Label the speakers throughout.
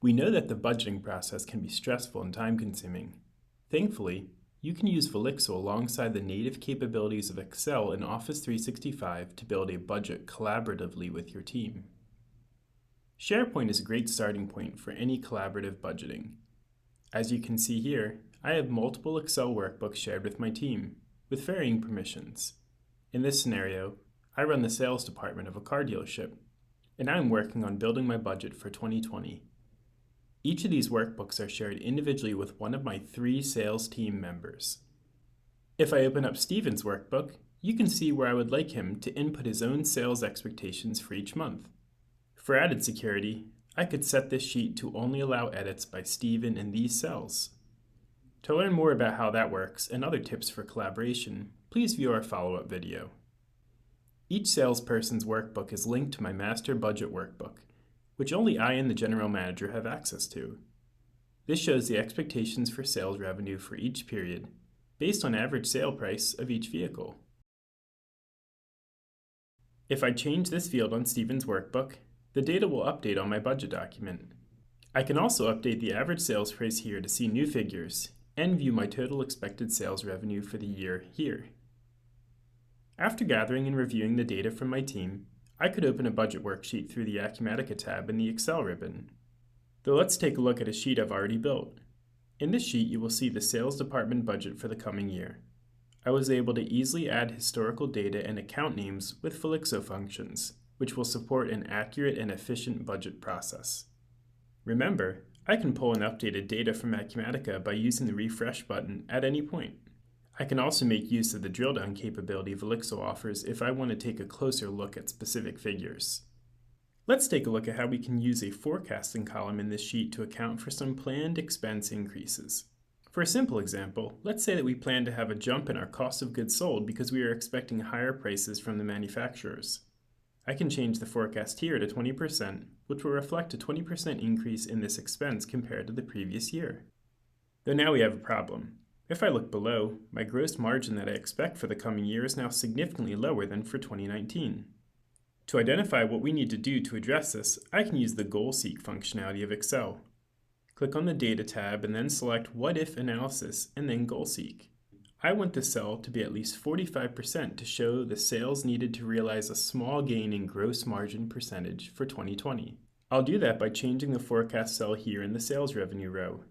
Speaker 1: We know that the budgeting process can be stressful and time-consuming. Thankfully, you can use Velixo alongside the native capabilities of Excel and Office 365 to build a budget collaboratively with your team. SharePoint is a great starting point for any collaborative budgeting. As you can see here, I have multiple Excel workbooks shared with my team, with varying permissions. In this scenario, I run the sales department of a car dealership, and I'm working on building my budget for 2020. Each of these workbooks are shared individually with one of my 3 sales team members. If I open up Steven's workbook, you can see where I would like him to input his own sales expectations for each month. For added security, I could set this sheet to only allow edits by Steven in these cells. To learn more about how that works and other tips for collaboration, please view our follow-up video. Each salesperson's workbook is linked to my master budget workbook, which only I and the general manager have access to. This shows the expectations for sales revenue for each period, based on average sale price of each vehicle. If I change this field on Steven's workbook, the data will update on my budget document. I can also update the average sales price here to see new figures and view my total expected sales revenue for the year here. After gathering and reviewing the data from my team, I could open a budget worksheet through the Acumatica tab in the Excel ribbon. Though let's take a look at a sheet I've already built. In this sheet, you will see the sales department budget for the coming year. I was able to easily add historical data and account names with Velixo functions, which will support an accurate and efficient budget process. Remember, I can pull in updated data from Acumatica by using the refresh button at any point. I can also make use of the drill down capability Velixo offers if I want to take a closer look at specific figures. Let's take a look at how we can use a forecasting column in this sheet to account for some planned expense increases. For a simple example, let's say that we plan to have a jump in our cost of goods sold because we are expecting higher prices from the manufacturers. I can change the forecast here to 20%, which will reflect a 20% increase in this expense compared to the previous year. Though now we have a problem. If I look below, my gross margin that I expect for the coming year is now significantly lower than for 2019. To identify what we need to do to address this, I can use the Goal Seek functionality of Excel. Click on the Data tab and then select What If Analysis and then Goal Seek. I want the cell to be at least 45% to show the sales needed to realize a small gain in gross margin percentage for 2020. I'll do that by changing the forecast cell here in the sales revenue row.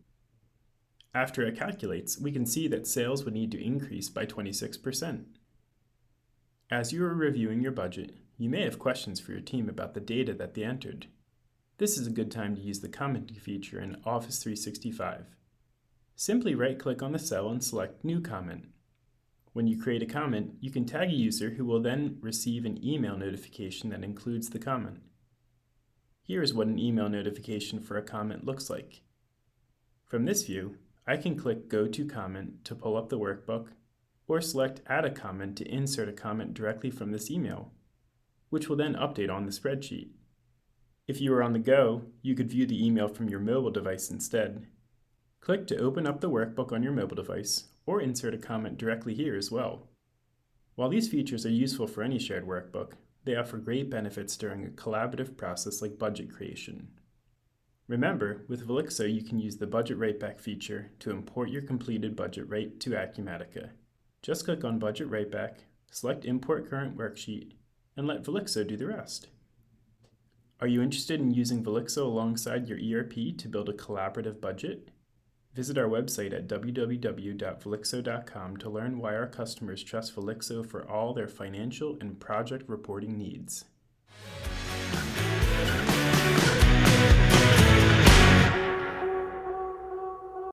Speaker 1: After it calculates, we can see that sales would need to increase by 26%. As you are reviewing your budget, you may have questions for your team about the data that they entered. This is a good time to use the commenting feature in Office 365. Simply right-click on the cell and select New Comment. When you create a comment, you can tag a user who will then receive an email notification that includes the comment. Here is what an email notification for a comment looks like. From this view, I can click Go to Comment to pull up the workbook, or select Add a Comment to insert a comment directly from this email, which will then update on the spreadsheet. If you are on the go, you could view the email from your mobile device instead. Click to open up the workbook on your mobile device, or insert a comment directly here as well. While these features are useful for any shared workbook, they offer great benefits during a collaborative process like budget creation. Remember, with Velixo you can use the Budget Writeback feature to import your completed budget right to Acumatica. Just click on Budget Writeback, select Import Current Worksheet, and let Velixo do the rest. Are you interested in using Velixo alongside your ERP to build a collaborative budget? Visit our website at www.velixo.com to learn why our customers trust Velixo for all their financial and project reporting needs.